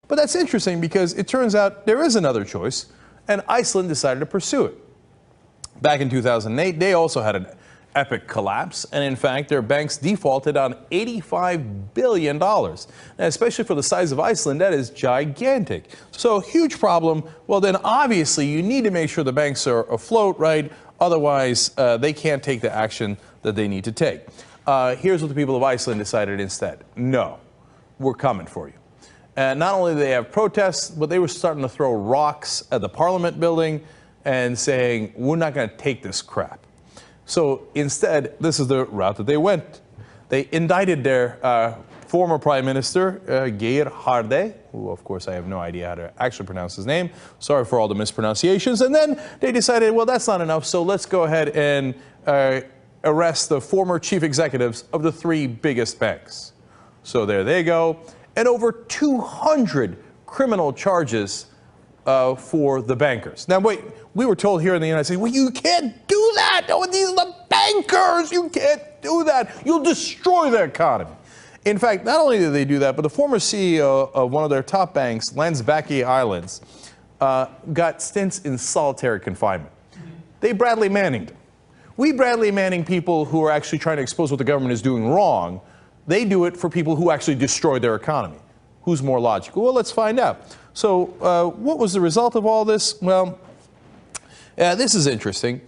But that's interesting because it turns out there is another choice, and Iceland decided to pursue it. Back in 2008, they also had an epic collapse, and in fact, their banks defaulted on $85 billion. And especially for the size of Iceland, that is gigantic. So, huge problem. Well, then obviously you need to make sure the banks are afloat, right? Otherwise, they can't take the action that they need to take. Here's what the people of Iceland decided instead. No, we're coming for you. And not only did they have protests, but they were starting to throw rocks at the parliament building and saying, we're not going to take this crap. So instead, this is the route that they went. They indicted their former prime minister, Geir Haarde, who of course I have no idea how to actually pronounce his name. Sorry for all the mispronunciations. And then they decided, well, that's not enough, so let's go ahead and arrest the former chief executives of the 3 biggest banks. So there they go. And over 200 criminal charges for the bankers. Now, wait, we were told here in the United States, well, you can't do that. No, these are the bankers. You can't do that. You'll destroy the economy. In fact, not only did they do that, but the former CEO of one of their top banks, Landsbaki Islands, got stints in solitary confinement. They Bradley Manninged him. We Bradley Manning people who are actually trying to expose what the government is doing wrong. They do it for people who actually destroy their economy. Who's more logical? Well, let's find out. So what was the result of all this? Well, this is interesting.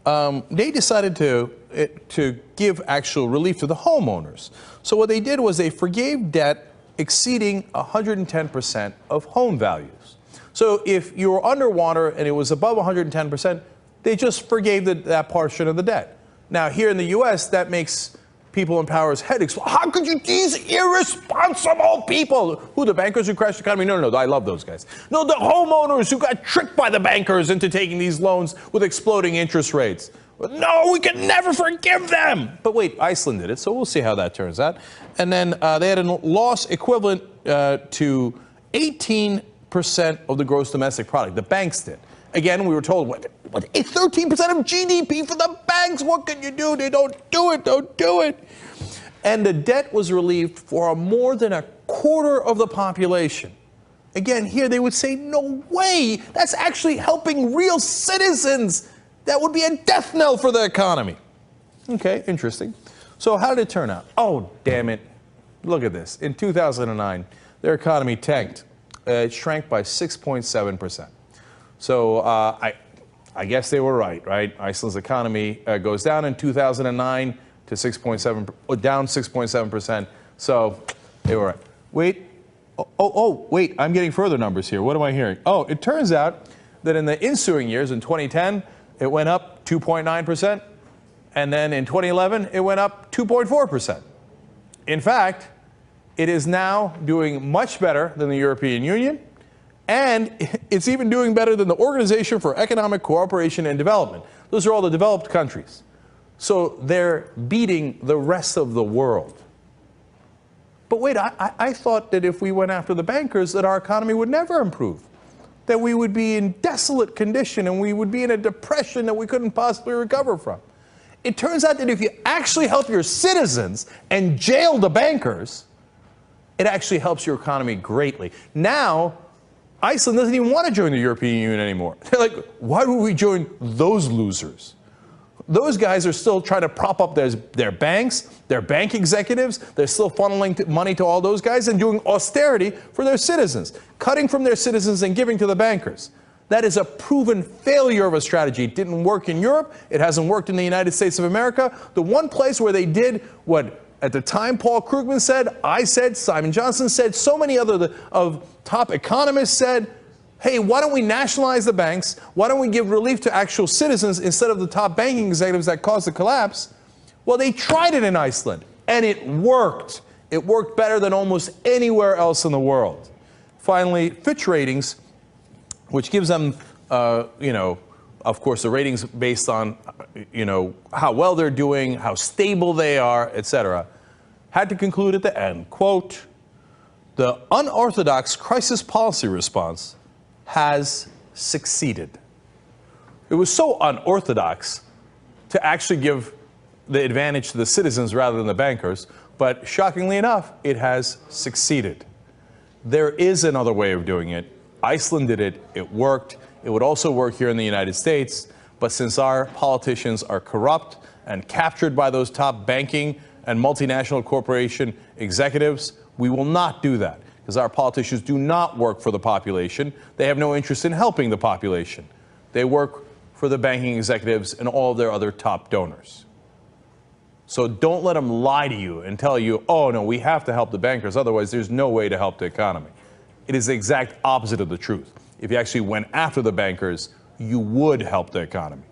They decided to give actual relief to the homeowners. So what they did was they forgave debt exceeding 110% of home values. So if you were underwater and it was above 110%, they just forgave that portion of the debt. Now, here in the U.S., that makes people in power's head explode. How could you, these irresponsible people? Who, the bankers who crashed the economy? No, I love those guys. No, the homeowners who got tricked by the bankers into taking these loans with exploding interest rates. No, we can never forgive them. But wait, Iceland did it, so we'll see how that turns out. And then they had a loss equivalent to 18% of the gross domestic product. The banks did. Again, we were told, what, 13% of GDP for the banks? What can you do? They don't do it. And the debt was relieved for more than a quarter of the population. Again, here they would say, no way. That's actually helping real citizens. That would be a death knell for the economy. Okay, interesting. So how did it turn out? Oh, damn it. Look at this. In 2009, their economy tanked. It shrank by 6.7%. So I guess they were right? Iceland's economy goes down in 2009 to 6.7, down 6.7%. So they were right. Wait, wait, I'm getting further numbers here. What am I hearing? Oh, it turns out that in the ensuing years, in 2010, it went up 2.9%. And then in 2011, it went up 2.4%. In fact, it is now doing much better than the European Union. And it's even doing better than the Organization for Economic Cooperation and Development. Those are all the developed countries. So they're beating the rest of the world. But wait, I thought that if we went after the bankers, that our economy would never improve. That we would be in desolate condition and we would be in a depression that we couldn't possibly recover from. It turns out that if you actually help your citizens and jail the bankers, it actually helps your economy greatly. Now, Iceland doesn't even want to join the European Union anymore. They're like, why would we join those losers? Those guys are still trying to prop up their banks, their bank executives. They're still funneling money to all those guys and doing austerity for their citizens, cutting from their citizens and giving to the bankers. That is a proven failure of a strategy. It didn't work in Europe. It hasn't worked in the United States of America. The one place where they did what at the time Paul Krugman said, I said, Simon Johnson said, so many other of top economists said, hey, why don't we nationalize the banks? Why don't we give relief to actual citizens instead of the top banking executives that caused the collapse? Well, they tried it in Iceland, and it worked. It worked better than almost anywhere else in the world. Finally, Fitch Ratings, which gives them, of course, the ratings based on, how well they're doing, how stable they are, etc., had to conclude at the end, quote, the unorthodox crisis policy response has succeeded. It was so unorthodox to actually give the advantage to the citizens rather than the bankers, but shockingly enough, it has succeeded. There is another way of doing it. Iceland did it. It worked. It would also work here in the United States. But since our politicians are corrupt and captured by those top banking and multinational corporation executives, we will not do that, because our politicians do not work for the population. They have no interest in helping the population. They work for the banking executives and all of their other top donors. So don't let them lie to you and tell you, oh, no, we have to help the bankers, otherwise there's no way to help the economy. It is the exact opposite of the truth. If you actually went after the bankers, you would help the economy.